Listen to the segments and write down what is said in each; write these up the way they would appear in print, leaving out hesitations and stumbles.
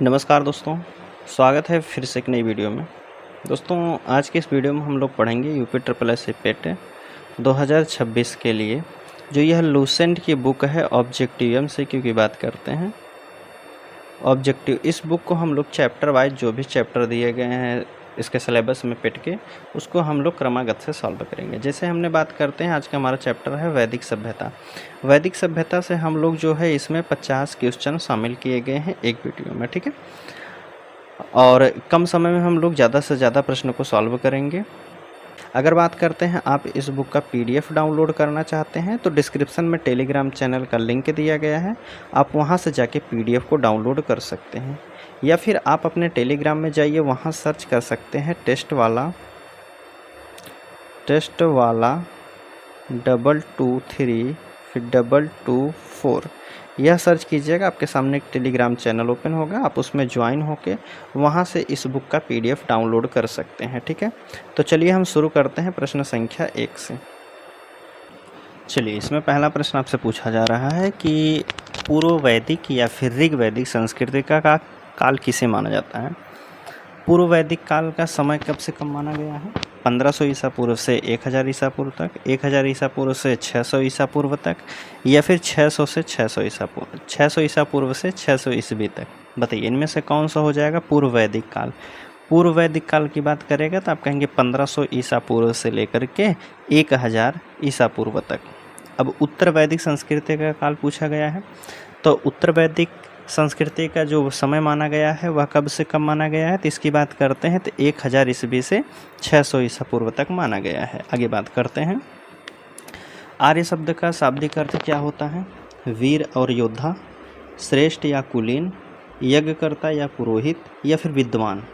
नमस्कार दोस्तों, स्वागत है फिर से एक नई वीडियो में। दोस्तों, आज के इस वीडियो में हम लोग पढ़ेंगे यूपी ट्रिपल एस पेट 2026 के लिए जो यह लूसेंट की बुक है ऑब्जेक्टिव MCQ की बात करते हैं। ऑब्जेक्टिव इस बुक को हम लोग चैप्टर वाइज जो भी चैप्टर दिए गए हैं इसके सिलेबस में पेट के उसको हम लोग क्रमागत से सॉल्व करेंगे। जैसे हमने बात करते हैं, आज का हमारा चैप्टर है वैदिक सभ्यता। वैदिक सभ्यता से हम लोग जो है इसमें 50 क्वेश्चन शामिल किए गए हैं एक वीडियो में, ठीक है। और कम समय में हम लोग ज़्यादा से ज़्यादा प्रश्नों को सॉल्व करेंगे। अगर बात करते हैं आप इस बुक का PDF डाउनलोड करना चाहते हैं तो डिस्क्रिप्शन में टेलीग्राम चैनल का लिंक दिया गया है, आप वहां से जाके PDF को डाउनलोड कर सकते हैं। या फिर आप अपने टेलीग्राम में जाइए, वहां सर्च कर सकते हैं टेस्ट वाला 223 फिर 224 यह सर्च कीजिएगा, आपके सामने एक टेलीग्राम चैनल ओपन होगा, आप उसमें ज्वाइन होके वहाँ से इस बुक का PDF डाउनलोड कर सकते हैं, ठीक है। तो चलिए हम शुरू करते हैं प्रश्न संख्या 1 से। चलिए, इसमें पहला प्रश्न आपसे पूछा जा रहा है कि पूर्व वैदिक या फिर ऋग वैदिक संस्कृति का काल किसे माना जाता है। पूर्व वैदिक काल का समय कब से कब माना गया है? 1500 ईसा पूर्व से 1000 ईसा पूर्व तक, 1000 ईसा पूर्व से 600 ईसा पूर्व तक, या फिर 600 से 600 ईसा पूर्व, 600 ईसा पूर्व से 600 ईस्वी तक। बताइए इनमें से कौन सा हो जाएगा पूर्व वैदिक काल। पूर्व वैदिक काल की बात करेगा तो आप कहेंगे 1500 ईसा पूर्व से लेकर के 1000 ईसा पूर्व तक। अब उत्तर वैदिक संस्कृति का काल पूछा गया है, तो उत्तर वैदिक संस्कृति का जो समय माना गया है वह कब से कब माना गया है, तो इसकी बात करते हैं तो 1000 ईस्वी से 600 ईसा पूर्व तक माना गया है। आगे बात करते हैं, आर्य शब्द का शाब्दिक अर्थ क्या होता है? वीर और योद्धा, श्रेष्ठ या कुलीन, यज्ञकर्ता या पुरोहित, या फिर विद्वान।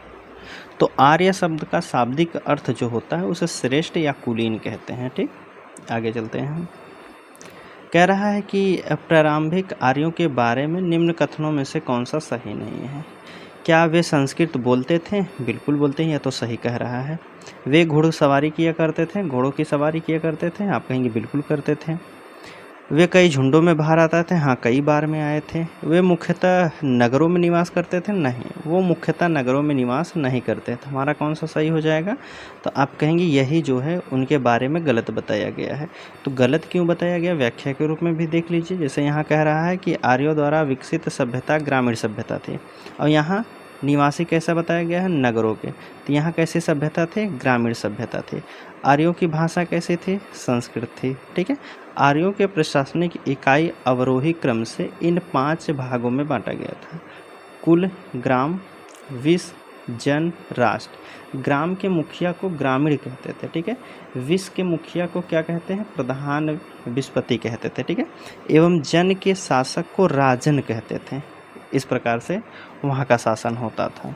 तो आर्य शब्द का शाब्दिक अर्थ जो होता है उसे श्रेष्ठ या कुलीन कहते हैं, ठीक। आगे चलते हैं, कह रहा है कि प्रारंभिक आर्यों के बारे में निम्न कथनों में से कौन सा सही नहीं है। क्या वे संस्कृत बोलते थे? बिल्कुल बोलते हैं, यह तो सही कह रहा है। वे घोड़सवारी किया करते थे? घोड़ों की सवारी किया करते थे? आप कहेंगे बिल्कुल करते थे। वे कई झुंडों में बाहर आते थे? हाँ, कई बार में आए थे। वे मुख्यतः नगरों में निवास करते थे? नहीं, वो मुख्यतः नगरों में निवास नहीं करते थे। हमारा कौन सा सही हो जाएगा? तो आप कहेंगे यही जो है उनके बारे में गलत बताया गया है। तो गलत क्यों बताया गया, व्याख्या के रूप में भी देख लीजिए। जैसे यहाँ कह रहा है कि आर्यों द्वारा विकसित सभ्यता ग्रामीण सभ्यता थी, और यहाँ निवासी कैसा बताया गया है? नगरों के। तो यहाँ कैसी सभ्यता थे? ग्रामीण सभ्यता थी। आर्यों की भाषा कैसी थी? संस्कृत थी, ठीक है। आर्यों के प्रशासनिक इकाई अवरोही क्रम से इन 5 भागों में बांटा गया था: कुल, ग्राम, विष, जन, राष्ट्र। ग्राम के मुखिया को ग्रामीण कहते थे, ठीक है। विष के मुखिया को क्या कहते हैं? प्रधान विस्पति कहते थे, ठीक है। एवं जन के शासक को राजन कहते थे। इस प्रकार से वहाँ का शासन होता था।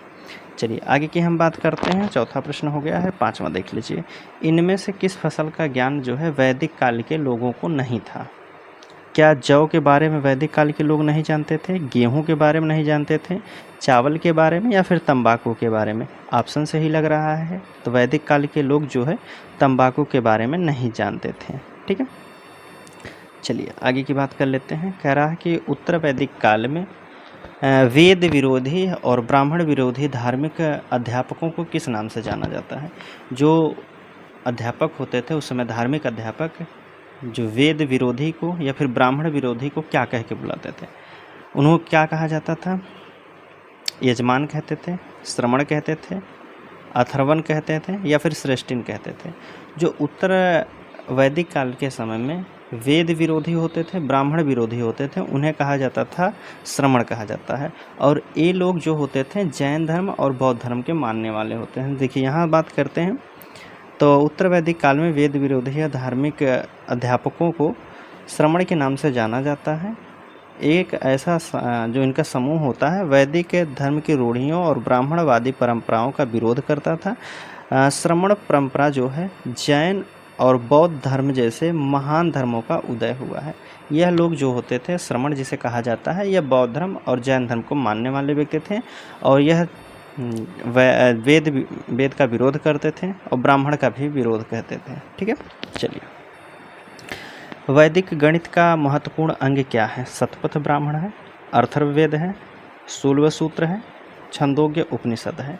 चलिए आगे की हम बात करते हैं। चौथा प्रश्न हो गया है, 5वां देख लीजिए। इनमें से किस फसल का ज्ञान जो है वैदिक काल के लोगों को नहीं था? क्या जौ के बारे में वैदिक काल के लोग नहीं जानते थे? गेहूं के बारे में नहीं जानते थे? चावल के बारे में, या फिर तंबाकू के बारे में? ऑप्शन सही लग रहा है। तो वैदिक काल के लोग जो है तंबाकू के बारे में नहीं जानते थे, ठीक है। चलिए आगे की बात कर लेते हैं। कह रहा है कि उत्तर वैदिक काल में वेद विरोधी और ब्राह्मण विरोधी धार्मिक अध्यापकों को किस नाम से जाना जाता है? जो अध्यापक होते थे उस समय, धार्मिक अध्यापक, जो वेद विरोधी को या फिर ब्राह्मण विरोधी को क्या कह के बुलाते थे? उन्हों क्या कहा जाता था? यजमान कहते थे, श्रमण कहते थे, अथर्वण कहते थे, या फिर श्रेष्ठिन कहते थे। जो उत्तर वैदिक काल के समय में वेद विरोधी होते थे, ब्राह्मण विरोधी होते थे, उन्हें कहा जाता था श्रमण कहा जाता है। और ये लोग जो होते थे जैन धर्म और बौद्ध धर्म के मानने वाले होते हैं। देखिए यहाँ बात करते हैं तो उत्तर वैदिक काल में वेद विरोधी या धार्मिक अध्यापकों को श्रमण के नाम से जाना जाता है। एक ऐसा जो इनका समूह होता है वैदिक धर्म की रूढ़ियों और ब्राह्मणवादी परंपराओं का विरोध करता था। श्रमण परंपरा जो है जैन और बौद्ध धर्म जैसे महान धर्मों का उदय हुआ है। यह लोग जो होते थे श्रमण जिसे कहा जाता है, यह बौद्ध धर्म और जैन धर्म को मानने वाले व्यक्ति थे, और यह वेद का विरोध करते थे और ब्राह्मण का भी विरोध करते थे, ठीक है। चलिए, वैदिक गणित का महत्वपूर्ण अंग क्या है? शतपथ ब्राह्मण है, अथर्ववेद है, शूल्व सूत्र है, छंदोग्य उपनिषद है।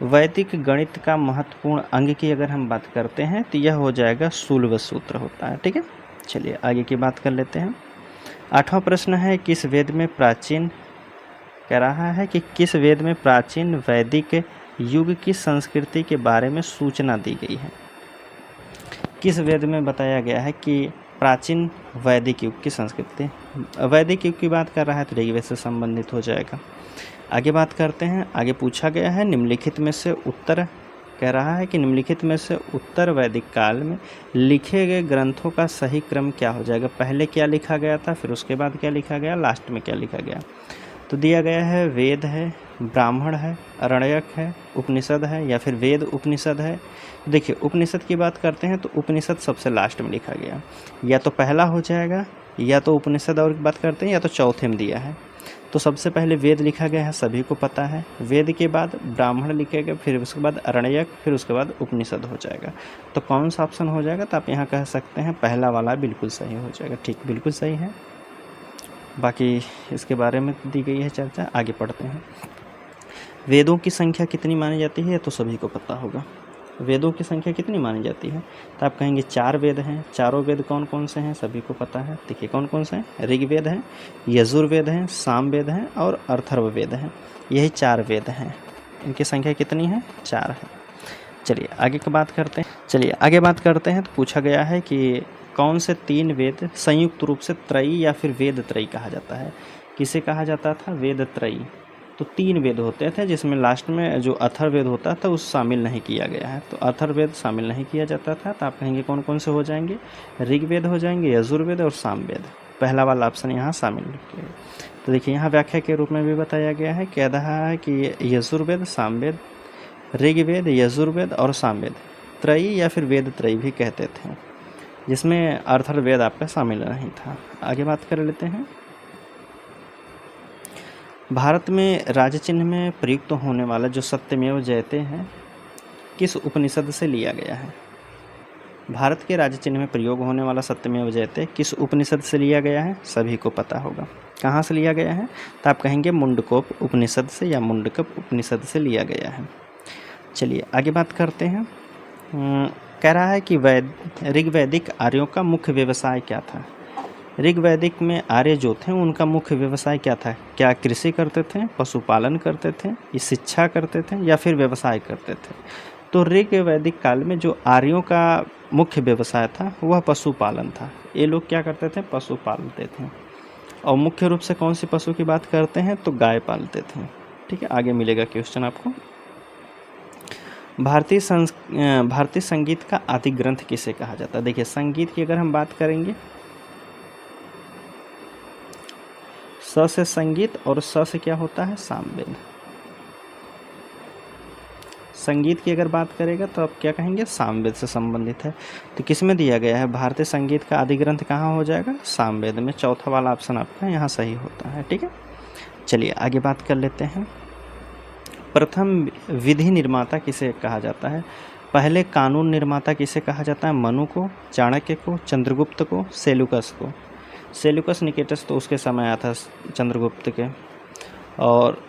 वैदिक गणित का महत्वपूर्ण अंग की अगर हम बात करते हैं तो यह हो जाएगा शूल्व सूत्र होता है। ठीक है, चलिए आगे की बात कर लेते हैं। 8वां प्रश्न है, किस वेद में प्राचीन, कह रहा है कि किस वेद में प्राचीन वैदिक युग की संस्कृति के बारे में सूचना दी गई है। किस वेद में बताया गया है कि प्राचीन वैदिक युग की संस्कृति, वैदिक युग की बात कर रहा है तो ऋग्वेद से संबंधित हो जाएगा। आगे बात करते हैं। आगे पूछा गया है निम्नलिखित में से उत्तर, कह रहा है कि निम्नलिखित में से उत्तर वैदिक काल में लिखे गए ग्रंथों का सही क्रम क्या हो जाएगा। पहले क्या लिखा गया था, फिर उसके बाद क्या लिखा गया, लास्ट में क्या लिखा गया। तो दिया गया है वेद है, ब्राह्मण है, अरण्यक है, उपनिषद है या फिर वेद उपनिषद है। देखिए उपनिषद की बात करते हैं तो उपनिषद सबसे लास्ट में लिखा गया, या तो पहला हो जाएगा या तो उपनिषद और बात करते हैं या तो चौथे में दिया है। तो सबसे पहले वेद लिखा गया है, सभी को पता है। वेद के बाद ब्राह्मण लिखेगा, फिर उसके बाद अरण्यक, फिर उसके बाद उपनिषद हो जाएगा। तो कौन सा ऑप्शन हो जाएगा, तो आप यहाँ कह सकते हैं पहला वाला बिल्कुल सही हो जाएगा। ठीक, बिल्कुल सही है। बाकी इसके बारे में दी गई है चर्चा, आगे पढ़ते हैं। वेदों की संख्या कितनी मानी जाती है, तो सभी को पता होगा। वेदों की संख्या कितनी मानी जाती है, तो आप कहेंगे 4 वेद हैं। चारों वेद कौन कौन से हैं, सभी को पता है। देखिए कौन कौन से हैं, ऋग्वेद है, यजुर्वेद है, सामवेद है और अथर्ववेद है। यही 4 वेद हैं। इनकी संख्या कितनी है, 4 है। चलिए आगे की बात करते हैं। तो पूछा गया है कि कौन से 3 वेद संयुक्त रूप से त्रयी या फिर वेद त्रयी कहा जाता है। किसे कहा जाता था, वेद त्रयी। तो 3 वेद होते थे जिसमें लास्ट में जो अथर्ववेद होता था उस शामिल नहीं किया गया है। तो अथर्ववेद शामिल नहीं किया जाता था। तो आप कहेंगे कौन कौन से हो जाएंगे, ऋग्वेद हो जाएंगे, यजुर्वेद और सामवेद। पहला वाला ऑप्शन यहाँ शामिल किया। तो देखिए यहाँ व्याख्या के रूप में भी बताया गया है, कह रहा है कि यजुर्वेद, सामवेद, ऋग्वेद, यजुर्वेद और सामवेद त्रयी या फिर वेद त्रयी भी कहते थे, जिसमें अथर्ववेद आपका शामिल नहीं था। आगे बात कर लेते हैं। भारत में राज्य चिन्ह में प्रयुक्त होने वाला जो सत्यमेव जयते है किस उपनिषद से लिया गया है। भारत के राज्य चिन्ह में प्रयोग होने वाला सत्यमेव जयते किस उपनिषद से लिया गया है, सभी को पता होगा। कहाँ से लिया गया है, तो आप कहेंगे मुंडकोप उपनिषद से या मुंडकप उपनिषद से लिया गया है। चलिए आगे बात करते हैं। कह रहा है कि ऋग्वैदिक आर्यों का मुख्य व्यवसाय क्या था। ऋग्वैदिक में आर्य जो थे उनका मुख्य व्यवसाय क्या था, क्या कृषि करते थे, पशुपालन करते थे, शिक्षा करते थे या फिर व्यवसाय करते थे। तो ऋग्वैदिक काल में जो आर्यों का मुख्य व्यवसाय था वह पशुपालन था। ये लोग क्या करते थे, पशु पालते थे। और मुख्य रूप से कौन सी पशु की बात करते हैं, तो गाय पालते थे। ठीक है, आगे मिलेगा क्वेश्चन आपको। भारतीय संगीत का आदि ग्रंथ किसे कहा जाता है। देखिए संगीत की अगर हम बात करेंगे, स से संगीत और स से क्या होता है, सामवेद। संगीत की अगर बात करेगा तो आप क्या कहेंगे, सामवेद से संबंधित है। तो किस में दिया गया है, भारतीय संगीत का आदि ग्रंथ कहाँ हो जाएगा, सामवेद में। चौथा वाला ऑप्शन आपका यहाँ सही होता है। ठीक है, चलिए आगे बात कर लेते हैं। प्रथम विधि निर्माता किसे कहा जाता है। पहले कानून निर्माता किसे कहा जाता है, मनु को, चाणक्य को, चंद्रगुप्त को, सेल्यूकस को। सेल्यूकस निकेटस तो उसके समय आया था चंद्रगुप्त के। और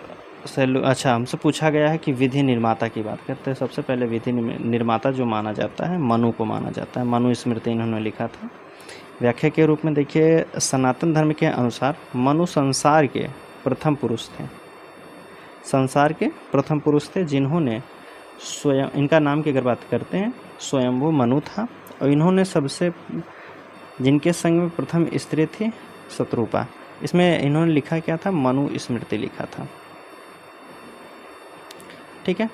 हमसे पूछा गया है कि विधि निर्माता की बात करते हैं। सबसे पहले विधि निर्माता जो माना जाता है मनु को माना जाता है। मनु स्मृति इन्होंने लिखा था। व्याख्या के रूप में देखिए, सनातन धर्म के अनुसार मनु संसार के प्रथम पुरुष थे। संसार के प्रथम पुरुष थे जिन्होंने स्वयं, इनका नाम की अगर बात करते हैं स्वयंभू मनु था। और इन्होंने सबसे, जिनके संग में प्रथम स्त्री थी शत्रुपा। इसमें इन्होंने लिखा क्या था, मनु स्मृति लिखा था। ठीक है,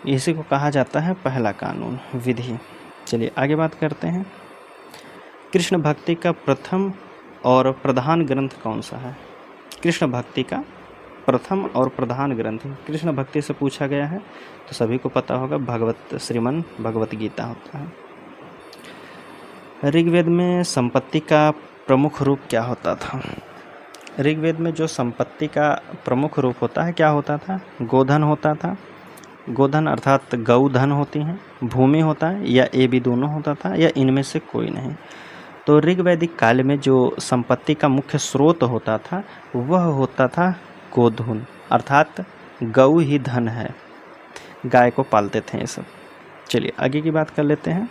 इसी को कहा जाता है पहला कानून, विधि। चलिए आगे बात करते हैं। कृष्ण भक्ति का प्रथम और प्रधान ग्रंथ कौन सा है। कृष्ण भक्ति का प्रथम और प्रधान ग्रंथ, कृष्ण भक्ति से पूछा गया है तो सभी को पता होगा, श्रीमन भगवत गीता होता है। ऋग्वेद में संपत्ति का प्रमुख रूप क्या होता था। ऋग्वेद में जो संपत्ति का प्रमुख रूप होता है क्या होता था, गोधन होता था। गोधन अर्थात गौ धन होती हैं, भूमि होता है, या ये भी दोनों होता था, या इनमें से कोई नहीं। तो ऋग वैदिक काल में जो संपत्ति का मुख्य स्रोत होता था वह होता था गोधन, अर्थात गऊ ही धन है, गाय को पालते थे ये सब। चलिए आगे की बात कर लेते हैं।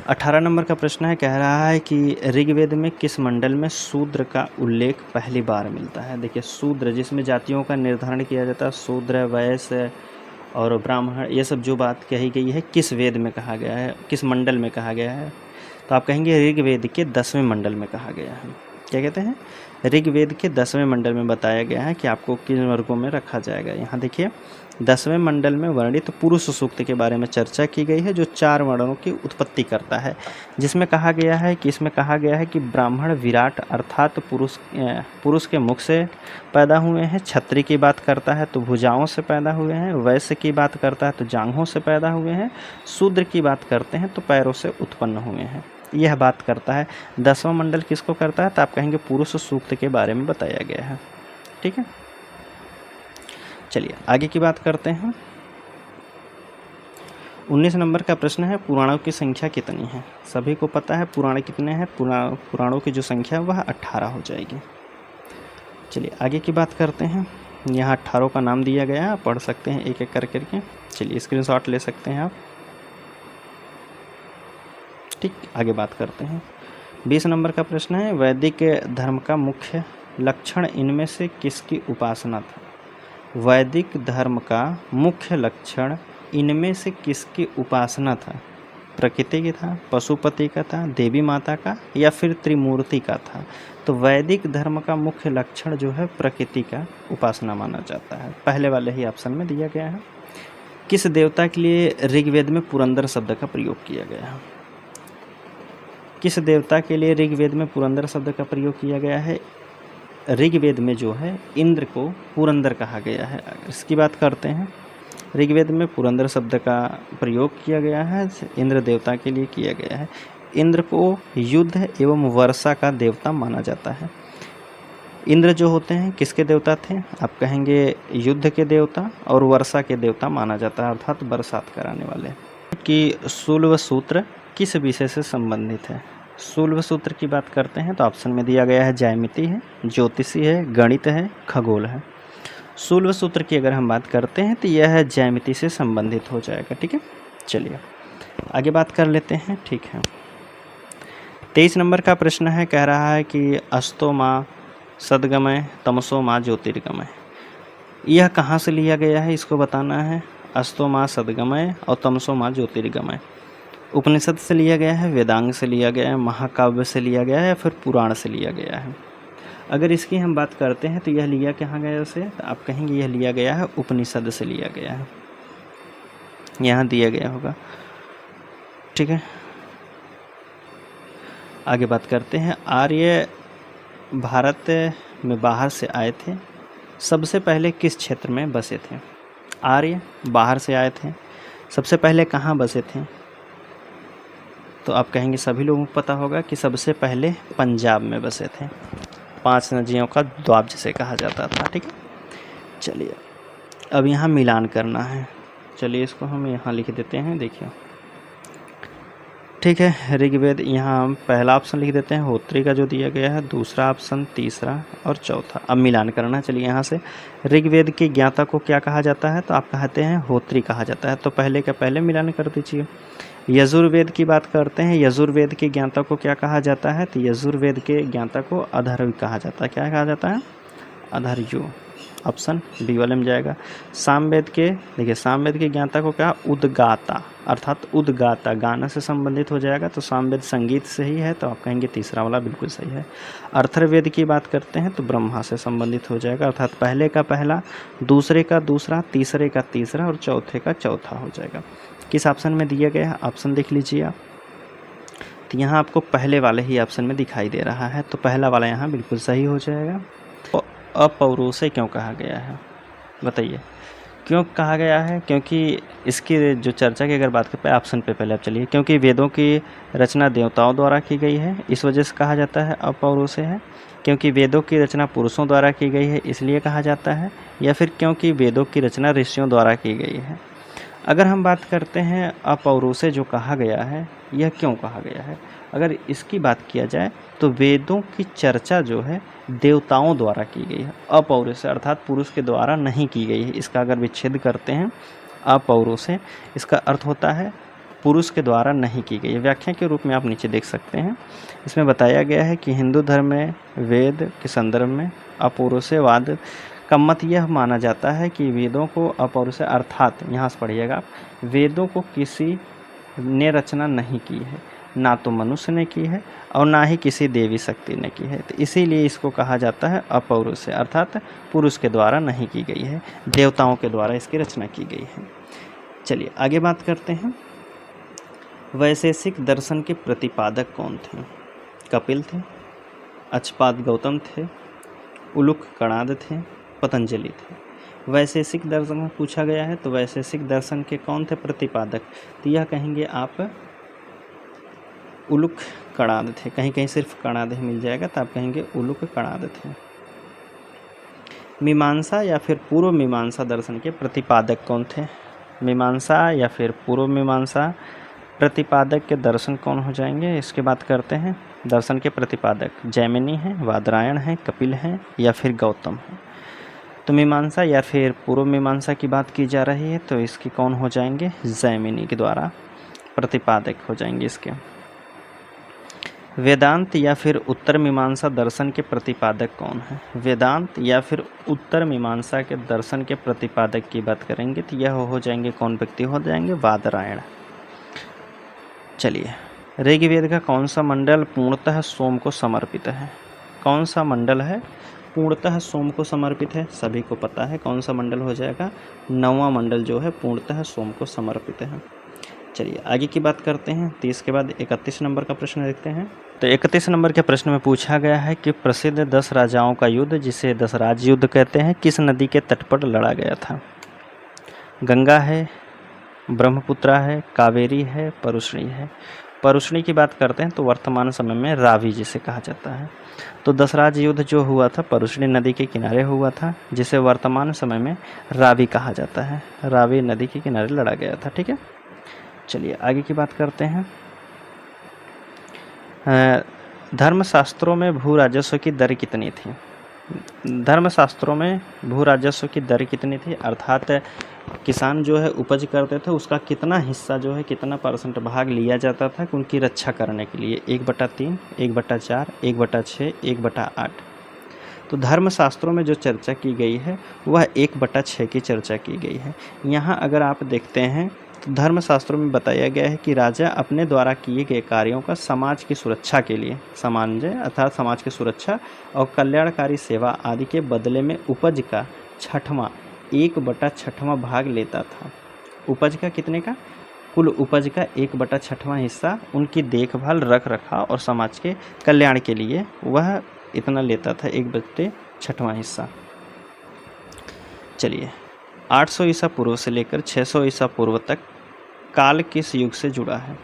18 नंबर का प्रश्न है, कह रहा है कि ऋग्वेद में किस मंडल में शूद्र का उल्लेख पहली बार मिलता है। देखिए शूद्र जिसमें जातियों का निर्धारण किया जाता है, शूद्र, वैश्य और ब्राह्मण, ये सब जो बात कही गई है किस वेद में कहा गया है, किस मंडल में कहा गया है, तो आप कहेंगे ऋग्वेद के 10वें मंडल में कहा गया है। क्या कहते हैं, ऋग्वेद के 10वें मंडल में बताया गया है कि आपको किन वर्गों में रखा जाएगा। यहाँ देखिए 10वें मंडल में वर्णित पुरुष सूक्त के बारे में चर्चा की गई है जो 4 वर्णों की उत्पत्ति करता है, जिसमें कहा गया है कि इसमें कहा गया है कि ब्राह्मण विराट अर्थात पुरुष के मुख से पैदा हुए हैं, क्षत्रिय की बात करता है तो भुजाओं से पैदा हुए हैं, वैश्य की बात करता है तो जांघों से पैदा हुए हैं, शूद्र की बात करते हैं तो पैरों से उत्पन्न हुए हैं। यह बात करता है। 10वां मंडल किसको करता है, तो आप कहेंगे पुरुष सूक्त के बारे में बताया गया है। ठीक है, चलिए आगे की बात करते हैं। 19 नंबर का प्रश्न है, पुराणों की संख्या कितनी है। सभी को पता है पुराण कितने हैं, पुराणों की जो संख्या वह 18 हो जाएगी। चलिए आगे की बात करते हैं। यहाँ 18 का नाम दिया गया है, आप पढ़ सकते हैं एक एक करके। चलिए स्क्रीनशॉट ले सकते हैं आप। ठीक, आगे बात करते हैं। 20 नंबर का प्रश्न है, वैदिक धर्म का मुख्य लक्षण इनमें से किसकी उपासना था। वैदिक धर्म का मुख्य लक्षण इनमें से किसकी उपासना था। प्रकृति की था, पशुपति का था, देवी माता का, या फिर त्रिमूर्ति का था। तो वैदिक धर्म का मुख्य लक्षण जो है प्रकृति का उपासना माना जाता है। पहले वाले ही ऑप्शन में दिया गया है। किस देवता के लिए ऋग्वेद में पुरंदर शब्द का प्रयोग किया गया है। किस देवता के लिए ऋग्वेद में पुरंदर शब्द का प्रयोग किया गया है। ऋग्वेद में जो है इंद्र को पुरंदर कहा गया है। इसकी बात करते हैं, ऋग्वेद में पुरंदर शब्द का प्रयोग किया गया है, इंद्र देवता के लिए किया गया है। इंद्र को युद्ध एवं वर्षा का देवता माना जाता है। इंद्र जो होते हैं किसके देवता थे, आप कहेंगे युद्ध के देवता और वर्षा के देवता माना जाता है, अर्थात बरसात कराने वाले। कि शूल्व सूत्र किस विषय से संबंधित है। शूल्व सूत्र की बात करते हैं तो ऑप्शन में दिया गया है ज्यामिति है, ज्योतिषी है, गणित है, खगोल है। शूल्व सूत्र की अगर हम बात करते हैं तो यह ज्यामिति से संबंधित हो जाएगा। ठीक है, चलिए आगे बात कर लेते हैं। ठीक है, 23 नंबर का प्रश्न है, कह रहा है कि अस्तो माँ सदगमय तमसो माँ ज्योतिर्गमय, यह कहाँ से लिया गया है, इसको बताना है। अस्तो माँ सदगमय और तमसो माँ ज्योतिर्गमय उपनिषद से लिया गया है, वेदांग से लिया गया है, महाकाव्य से लिया गया है, या फिर पुराण से लिया गया है। अगर इसकी हम बात करते हैं तो यह लिया कहाँ गया से, तो आप कहेंगे यह लिया गया है उपनिषद से लिया गया है, यहाँ दिया गया होगा। ठीक है, आगे बात करते हैं। आर्य भारत में बाहर से आए थे, सबसे पहले किस क्षेत्र में बसे थे। आर्य बाहर से आए थे, सबसे पहले कहाँ बसे थे, तो आप कहेंगे सभी लोगों को पता होगा कि सबसे पहले पंजाब में बसे थे। 5 नदियों का द्वाब जिसे कहा जाता था। ठीक है, चलिए अब यहाँ मिलान करना है। चलिए इसको हम यहाँ लिख देते हैं, देखिए। ठीक है, ऋग्वेद यहाँ हम पहला ऑप्शन लिख देते हैं, होत्री का जो दिया गया है, दूसरा ऑप्शन, तीसरा और चौथा। अब मिलान करना। चलिए यहाँ से ऋग्वेद की ज्ञाता को क्या कहा जाता है, तो आप कहते हैं होत्री कहा जाता है, तो पहले का पहले मिलान कर दीजिए। यजुर्वेद की बात करते हैं, यजुर्वेद के ज्ञाता को क्या कहा जाता है, तो यजुर्वेद के ज्ञाता को अधर्व कहा जाता है। क्या कहा जाता है, अधर्यु। ऑप्शन बी वाले में जाएगा। सामवेद के, देखिए सामवेद के ज्ञाता को क्या, उद्गाता, अर्थात उद्गाता गाना से संबंधित हो जाएगा, तो सामवेद संगीत से ही है, तो आप कहेंगे तीसरा वाला बिल्कुल सही है। अथर्ववेद की बात करते हैं तो ब्रह्मा से संबंधित हो जाएगा, अर्थात पहले का पहला, दूसरे का दूसरा, तीसरे का तीसरा और चौथे का चौथा हो जाएगा। किस ऑप्शन में दिया गया है, ऑप्शन देख लीजिए आप, तो यहाँ आपको पहले वाले ही ऑप्शन में दिखाई दे रहा है, तो पहला वाला यहाँ बिल्कुल सही हो जाएगा। तो अपौरुषेय क्यों कहा गया है, बताइए क्यों कहा गया है, क्योंकि इसकी जो चर्चा की अगर बात करें ऑप्शन पे पहले आप चलिए, क्योंकि वेदों की रचना देवताओं द्वारा की गई है, इस वजह से कहा जाता है अपौरुषेय है। क्योंकि वेदों की रचना पुरुषों द्वारा की गई है इसलिए कहा जाता है, या फिर क्योंकि वेदों की रचना ऋषियों द्वारा की गई है। अगर हम बात करते हैं अपौरुषेय जो कहा गया है, यह क्यों कहा गया है, अगर इसकी बात किया जाए तो वेदों की चर्चा जो है देवताओं द्वारा की गई है, अपौरुष से, अर्थात पुरुष के द्वारा नहीं की गई है। इसका अगर विच्छेद करते हैं अपौरुष से, इसका अर्थ होता है पुरुष के द्वारा नहीं की गई है। व्याख्या के रूप में आप नीचे देख सकते हैं। इसमें बताया गया है कि हिंदू धर्म में वेद के संदर्भ में अपौरुषवाद का मत यह माना जाता है कि वेदों को अपौरुष, अर्थात यहाँ से पढ़िएगा आप, वेदों को किसी ने रचना नहीं की है, ना तो मनुष्य ने की है और ना ही किसी देवी शक्ति ने की है। तो इसीलिए इसको कहा जाता है अपौरुष, अर्थात पुरुष के द्वारा नहीं की गई है, देवताओं के द्वारा इसकी रचना की गई है। चलिए आगे बात करते हैं। वैशेषिक दर्शन के प्रतिपादक कौन थे? कपिल थे, अक्षपाद गौतम थे, उलुक कणाद थे, पतंजलि थे। वैशेषिक दर्शन में पूछा गया है तो वैशेषिक दर्शन के कौन थे प्रतिपादक? तो यह कहेंगे आप उलुक कणाद थे। कहीं कहीं सिर्फ कणाद ही मिल जाएगा तो आप कहेंगे उलुक कणाद थे। मीमांसा या फिर पूर्व मीमांसा दर्शन के प्रतिपादक कौन थे? मीमांसा या फिर पूर्व मीमांसा प्रतिपादक के दर्शन कौन हो जाएंगे? इसके बात करते हैं। दर्शन के प्रतिपादक जैमिनी हैं, वादरायण हैं, कपिल हैं या फिर गौतम हैं। तो मीमांसा या फिर पूर्व मीमांसा की बात की जा रही है तो इसकी कौन हो जाएंगे? जैमिनी के द्वारा प्रतिपादक हो जाएंगे इसके। वेदांत या फिर उत्तर मीमांसा दर्शन के प्रतिपादक कौन है? वेदांत या फिर उत्तर मीमांसा के दर्शन के प्रतिपादक की बात करेंगे तो यह हो जाएंगे, कौन व्यक्ति हो जाएंगे? वादरायण। चलिए, ऋग्वेद का कौन सा मंडल पूर्णतः सोम को समर्पित है? कौन सा मंडल है पूर्णतः सोम को समर्पित है? सभी को पता है कौन सा मंडल हो जाएगा? 9वां मंडल जो है पूर्णतः सोम को समर्पित है। चलिए आगे की बात करते हैं। 30 के बाद 31 नंबर का प्रश्न देखते हैं। तो 31 नंबर के प्रश्न में पूछा गया है कि प्रसिद्ध 10 राजाओं का युद्ध, जिसे दशराज युद्ध कहते हैं, किस नदी के तट पर लड़ा गया था? गंगा है, ब्रह्मपुत्रा है, कावेरी है, परुष्णी है। परुष्णी की बात करते हैं तो वर्तमान समय में रावी जिसे कहा जाता है। तो दशराज युद्ध जो हुआ था परुष्णी नदी के किनारे हुआ था, जिसे वर्तमान समय में रावी कहा जाता है। रावी नदी के किनारे लड़ा गया था। ठीक है, चलिए आगे की बात करते हैं। धर्मशास्त्रों में भू राजस्व की दर कितनी थी? धर्मशास्त्रों में भू राजस्व की दर कितनी थी? अर्थात किसान जो है उपज करते थे उसका कितना हिस्सा जो है, कितना % भाग लिया जाता था उनकी रक्षा करने के लिए? 1/3, 1/4, 1/6, 1/8। तो धर्मशास्त्रों में जो चर्चा की गई है वह 1/6 की चर्चा की गई है। यहाँ अगर आप देखते हैं तो धर्मशास्त्रों में बताया गया है कि राजा अपने द्वारा किए गए कार्यों का समाज की सुरक्षा के लिए, समान्जय अर्थात समाज की सुरक्षा और कल्याणकारी सेवा आदि के बदले में उपज का 1/6 भाग लेता था। उपज का कितने का? कुल उपज का 1/6 हिस्सा उनकी देखभाल, रख रखाव और समाज के कल्याण के लिए वह इतना लेता था, 1/6 हिस्सा। चलिए, 800 ईसा पूर्व से लेकर 600 ईसा पूर्व तक काल किस युग से जुड़ा है?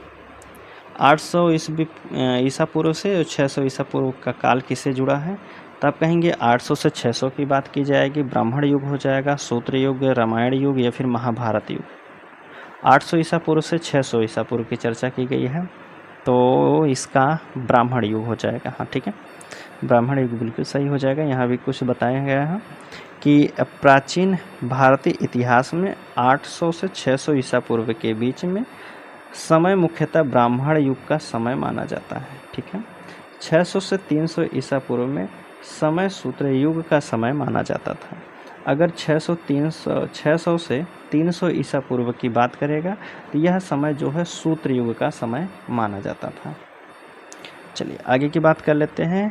800 ईसा पूर्व से और 600 ईसा पूर्व का काल किससे जुड़ा है? तो आप कहेंगे 800 से 600 की बात की जाएगी, ब्राह्मण युग हो जाएगा, सूत्र युग, रामायण युग या फिर महाभारत युग। 800 ईसा पूर्व से 600 ईसा पूर्व की चर्चा की गई है तो इसका ब्राह्मण युग हो जाएगा। हाँ ठीक है, ब्राह्मण युग बिल्कुल सही हो जाएगा। यहाँ भी कुछ बताया गया है कि प्राचीन भारतीय इतिहास में 800 से 600 ईसा पूर्व के बीच में समय मुख्यतः ब्राह्मण युग का समय माना जाता है। ठीक है, 600 से 300 ईसा पूर्व में समय सूत्र युग का समय माना जाता था। अगर 600 से 300 ईसा पूर्व की बात करेगा तो यह समय जो है सूत्र युग का समय माना जाता था। चलिए आगे की बात कर लेते हैं।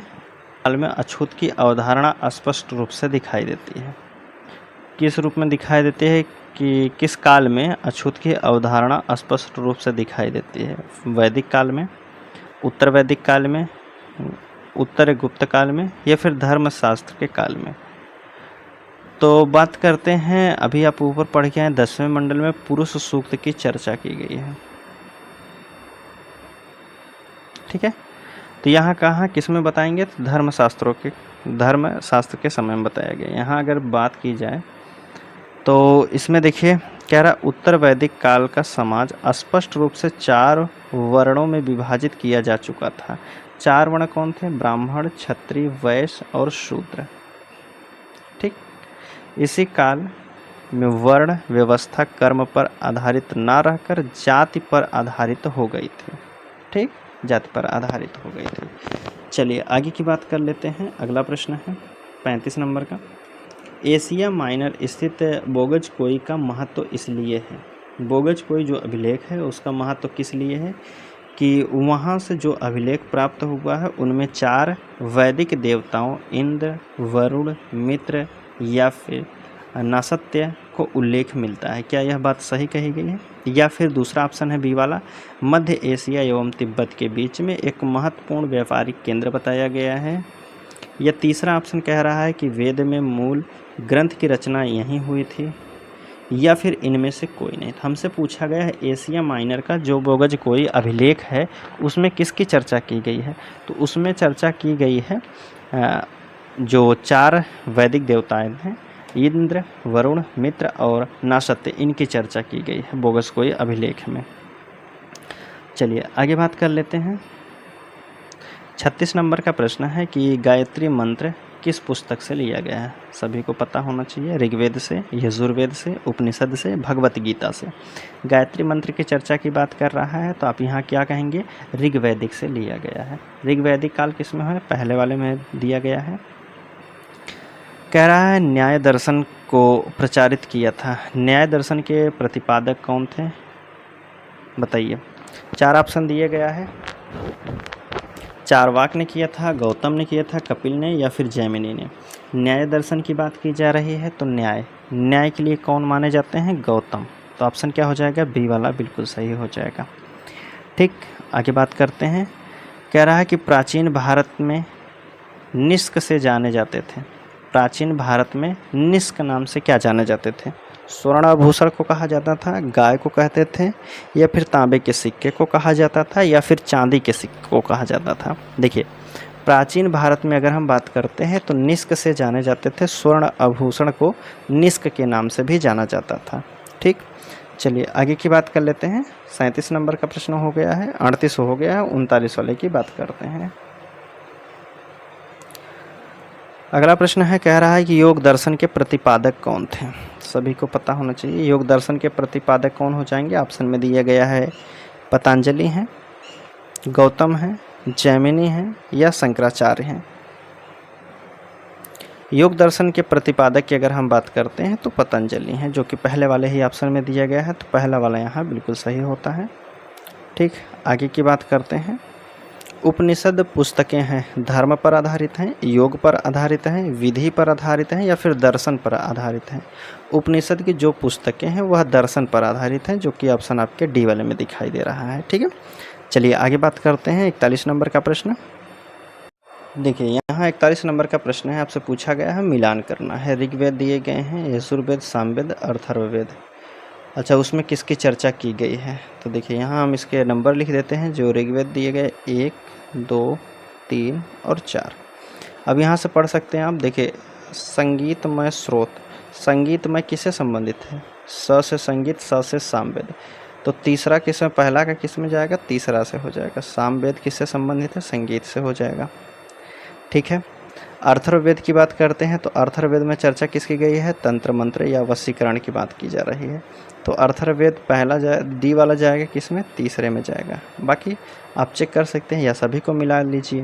काल में अछूत की अवधारणा स्पष्ट रूप से दिखाई देती है। किस रूप में दिखाई देती है कि किस काल में अछूत की अवधारणा स्पष्ट रूप से दिखाई देती है? वैदिक काल में, उत्तर वैदिक काल में, उत्तर गुप्त काल में या फिर धर्मशास्त्र के काल में? तो बात करते हैं, अभी आप ऊपर पढ़ के आए 10वें मंडल में पुरुष सूक्त की चर्चा की गई है। ठीक है, तो यहाँ कहाँ किस में बताएंगे? तो धर्मशास्त्र के समय में बताया गया। यहाँ अगर बात की जाए तो इसमें देखिए कह रहा उत्तर वैदिक काल का समाज स्पष्ट रूप से 4 वर्णों में विभाजित किया जा चुका था। 4 वर्ण कौन थे? ब्राह्मण, क्षत्रिय, वैश्य और शूद्र। ठीक, इसी काल में वर्ण व्यवस्था कर्म पर आधारित ना रहकर जाति पर आधारित हो गई थी। ठीक, जाति पर आधारित हो गई थी। चलिए आगे की बात कर लेते हैं। अगला प्रश्न है 35 नंबर का। एशिया माइनर स्थित बोगजकोई का महत्व इसलिए है, बोगजकोई जो अभिलेख है उसका महत्व किस लिए है कि वहाँ से जो अभिलेख प्राप्त हुआ है उनमें 4 वैदिक देवताओं इंद्र, वरुण, मित्र या फिर नासत्य को उल्लेख मिलता है। क्या यह बात सही कही गई है? या फिर दूसरा ऑप्शन है बी वाला, मध्य एशिया एवं तिब्बत के बीच में एक महत्वपूर्ण व्यापारिक केंद्र बताया गया है। या तीसरा ऑप्शन कह रहा है कि वेद में मूल ग्रंथ की रचना यहीं हुई थी। या फिर इनमें से कोई नहीं। हमसे पूछा गया है एशिया माइनर का जो बोगजकोई अभिलेख है उसमें किसकी चर्चा की गई है? तो उसमें चर्चा की गई है जो 4 वैदिक देवताएं हैं इंद्र, वरुण, मित्र और नासत्य, इनकी चर्चा की गई है बोगजकोई अभिलेख में। चलिए आगे बात कर लेते हैं। 36 नंबर का प्रश्न है कि गायत्री मंत्र किस पुस्तक से लिया गया है? सभी को पता होना चाहिए, ऋग्वेद से, यजुर्वेद से, उपनिषद से, भगवत गीता से। गायत्री मंत्र की चर्चा की बात कर रहा है तो आप यहाँ क्या कहेंगे? ऋग्वैदिक से लिया गया है। ऋग्वैदिक काल किस में है? पहले वाले में दिया गया है। कह रहा है न्याय दर्शन को प्रचारित किया था। न्याय दर्शन के प्रतिपादक कौन थे? बताइए। 4 ऑप्शन दिए गया है। चारवाक ने किया था, गौतम ने किया था, कपिल ने या फिर जैमिनी ने। न्याय दर्शन की बात की जा रही है तो न्याय के लिए कौन माने जाते हैं? गौतम। तो ऑप्शन क्या हो जाएगा? बी वाला बिल्कुल सही हो जाएगा। ठीक, आगे बात करते हैं। कह रहा है कि प्राचीन भारत में निष्क से जाने जाते थे। प्राचीन भारत में निष्क नाम से क्या जाने जाते थे? स्वर्ण आभूषण को कहा जाता था, गाय को कहते थे, या फिर तांबे के सिक्के को कहा जाता था, या फिर चांदी के सिक्के को कहा जाता था। देखिए प्राचीन भारत में अगर हम बात करते हैं तो निष्क से जाने जाते थे। स्वर्ण आभूषण को निष्क के नाम से भी जाना जाता था। ठीक, चलिए आगे की बात कर लेते हैं। 37 नंबर का प्रश्न हो गया है, 38 हो गया है, 39 वाले की बात करते हैं। अगला प्रश्न है, कह रहा है कि योग दर्शन के प्रतिपादक कौन थे? सभी को पता होना चाहिए योग दर्शन के प्रतिपादक कौन हो जाएंगे। ऑप्शन में दिया गया है पतंजलि हैं, गौतम हैं, जैमिनी हैं या शंकराचार्य हैं। योग दर्शन के प्रतिपादक की अगर हम बात करते हैं तो पतंजलि हैं, जो कि पहले वाले ही ऑप्शन में दिया गया है, तो पहला वाला यहाँ बिल्कुल सही होता है। ठीक, आगे की बात करते हैं। उपनिषद पुस्तकें हैं धर्म पर आधारित हैं, योग पर आधारित हैं, विधि पर आधारित हैं या फिर दर्शन पर आधारित हैं? उपनिषद की जो पुस्तकें हैं वह दर्शन पर आधारित हैं, जो कि ऑप्शन आपके डी वाले में दिखाई दे रहा है। ठीक है, चलिए आगे बात करते हैं। 41 नंबर का प्रश्न देखिए, यहाँ 41 नंबर का प्रश्न है, आपसे पूछा गया है मिलान करना है। ऋग्वेद दिए गए हैं, यजुर्वेद, सामवेद, अथर्ववेद। अच्छा, उसमें किसकी चर्चा की गई है? तो देखिए यहाँ हम इसके नंबर लिख देते हैं। जो ऋग्वेद दिए गए 1, 2, 3 और 4। अब यहाँ से पढ़ सकते हैं आप। देखिए संगीतमय स्रोत, संगीतमय किससे संबंधित है? स से संगीत, स से सामवेद। तो तीसरा किसमें, पहला का किस में जाएगा? तीसरा से हो जाएगा। सामवेद किससे संबंधित है? संगीत से हो जाएगा। ठीक है, अथर्ववेद की बात करते हैं तो अथर्ववेद में चर्चा किसकी गई है? तंत्र मंत्र या वशीकरण की बात की जा रही है। तो अथर्ववेद पहला डी वाला जाएगा किसमें? तीसरे में जाएगा। बाकी आप चेक कर सकते हैं या सभी को मिला लीजिए।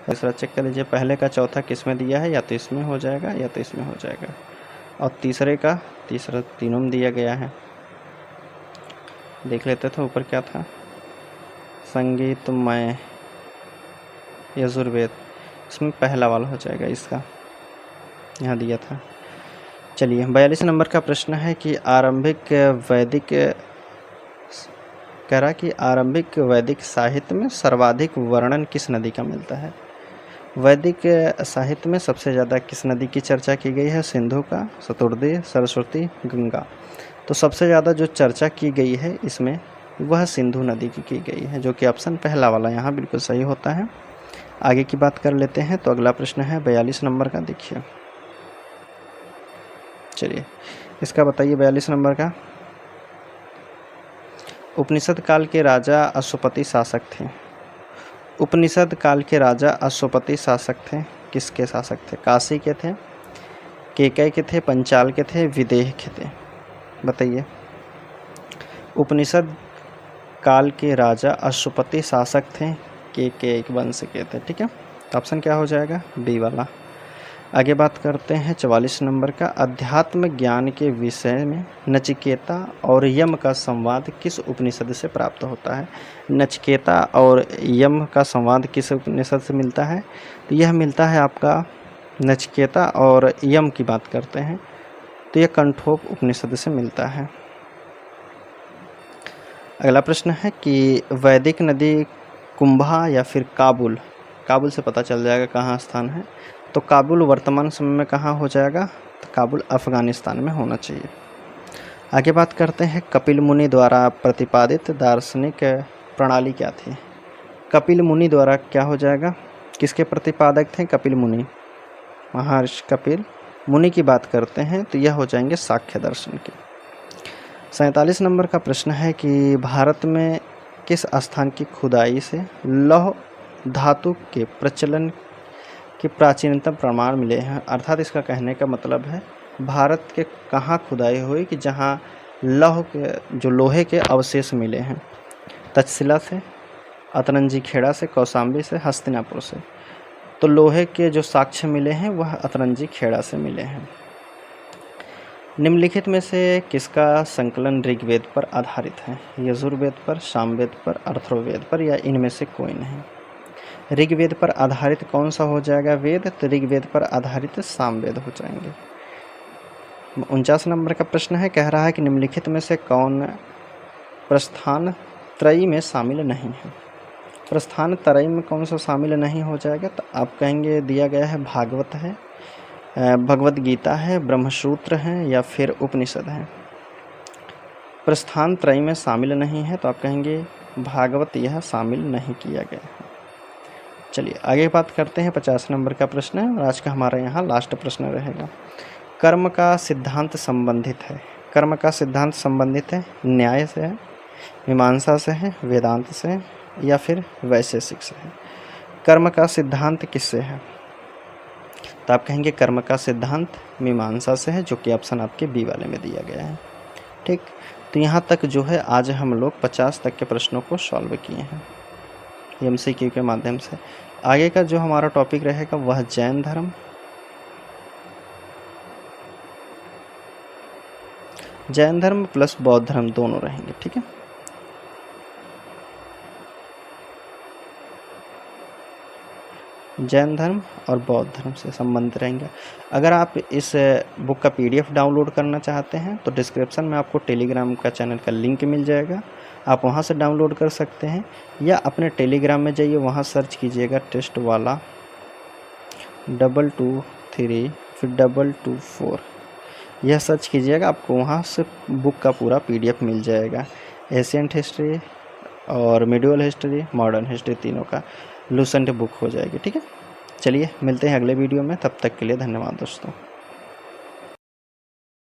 दूसरा चेक कर लीजिए, पहले का चौथा किस में दिया है? या तो इसमें हो जाएगा या तो इसमें हो जाएगा। और तीसरे का तीसरा तीनों में दिया गया है। देख लेते थे ऊपर क्या था। संगीतमय यजुर्वेद, इसमें पहला वाला हो जाएगा, इसका यहाँ दिया था। चलिए 42 नंबर का प्रश्न है कि आरंभिक वैदिक साहित्य में सर्वाधिक वर्णन किस नदी का मिलता है? वैदिक साहित्य में सबसे ज़्यादा किस नदी की चर्चा की गई है? सिंधु का, शतुर्दी, सरस्वती, गंगा। तो सबसे ज़्यादा जो चर्चा की गई है इसमें वह सिंधु नदी की गई है, जो कि ऑप्शन पहला वाला यहाँ बिल्कुल सही होता है। आगे की बात कर लेते हैं। तो अगला प्रश्न है 42 नंबर का। देखिए, चलिए इसका बताइए 42 नंबर का। उपनिषद काल के राजा अश्वपति शासक थे। उपनिषद काल के राजा अश्वपति शासक थे, किसके शासक थे? काशी के थे, केकय के थे, पंचाल के थे, विदेह के थे? बताइए। उपनिषद काल के राजा अश्वपति शासक थे, केकय वंश के थे। ठीक है, तो ऑप्शन क्या हो जाएगा? बी वाला। आगे बात करते हैं 44 नंबर का। अध्यात्म ज्ञान के विषय में नचिकेता और यम का संवाद किस उपनिषद से प्राप्त होता है? नचिकेता और यम का संवाद किस उपनिषद से मिलता है? तो यह मिलता है आपका नचिकेता और यम की बात करते हैं तो यह कंठोप उपनिषद से मिलता है। अगला प्रश्न है कि वैदिक नदी कुंभा या फिर काबुल, काबुल से पता चल जाएगा कहाँ स्थान है। तो काबुल वर्तमान समय में कहाँ हो जाएगा? तो काबुल अफ़गानिस्तान में होना चाहिए। आगे बात करते हैं कपिल मुनि द्वारा प्रतिपादित दार्शनिक प्रणाली क्या थी? कपिल मुनि द्वारा क्या हो जाएगा? किसके प्रतिपादक थे? कपिल मुनि, महर्षि कपिल मुनि की बात करते हैं तो यह हो जाएंगे सांख्य दर्शन के। 47 नंबर का प्रश्न है कि भारत में किस स्थान की खुदाई से लौह धातु के प्रचलन के प्राचीनतम प्रमाण मिले हैं? अर्थात इसका कहने का मतलब है भारत के कहाँ खुदाई हुई कि जहाँ लौह के जो लोहे के अवशेष मिले हैं? तक्षशिला से, अतरंजी खेड़ा से, कौशाम्बी से, हस्तिनापुर से। तो लोहे के जो साक्ष्य मिले हैं वह अतरंजी खेड़ा से मिले हैं। निम्नलिखित में से किसका संकलन ऋग्वेद पर आधारित है? यजुर्वेद पर, सामवेद पर, अथर्ववेद पर या इनमें से कोई नहीं? ऋग्वेद पर आधारित कौन सा हो जाएगा वेद? तो ऋग्वेद पर आधारित सामवेद हो जाएंगे। 49 नंबर का प्रश्न है, कह रहा है कि निम्नलिखित में से कौन प्रस्थान त्रयी में शामिल नहीं है? प्रस्थान त्रयी में कौन सा शामिल नहीं हो जाएगा? तो आप कहेंगे दिया गया है भागवत है, भगवत गीता है, ब्रह्मसूत्र है या फिर उपनिषद है। प्रस्थान त्रयी में शामिल नहीं है तो आप कहेंगे भागवत यह शामिल नहीं किया गया है। चलिए आगे बात करते हैं 50 नंबर का प्रश्न है और आज का हमारा यहाँ लास्ट प्रश्न रहेगा। कर्म का सिद्धांत संबंधित है, कर्म का सिद्धांत संबंधित है न्याय से है, मीमांसा से है, वेदांत से या फिर वैशेषिक से है? कर्म का सिद्धांत किससे है? तो आप कहेंगे कर्म का सिद्धांत मीमांसा से है, जो कि ऑप्शन आपके बी वाले में दिया गया है। ठीक, तो यहाँ तक जो है आज हम लोग 50 तक के प्रश्नों को सॉल्व किए हैं MCQ के माध्यम से। आगे का जो हमारा टॉपिक रहेगा वह जैन धर्म, जैन धर्म प्लस बौद्ध धर्म दोनों रहेंगे। ठीक है, जैन धर्म और बौद्ध धर्म से संबंधित रहेंगे। अगर आप इस बुक का PDF डाउनलोड करना चाहते हैं तो डिस्क्रिप्शन में आपको टेलीग्राम का चैनल का लिंक मिल जाएगा, आप वहां से डाउनलोड कर सकते हैं या अपने टेलीग्राम में जाइए, वहां सर्च कीजिएगा टेस्ट वाला 223 फिर 224 यह सर्च कीजिएगा, आपको वहां से बुक का पूरा PDF मिल जाएगा। एशियंट हिस्ट्री और मिडिवल हिस्ट्री, मॉडर्न हिस्ट्री तीनों का लूसेंट बुक हो जाएगी। ठीक है, चलिए मिलते हैं अगले वीडियो में, तब तक के लिए धन्यवाद दोस्तों।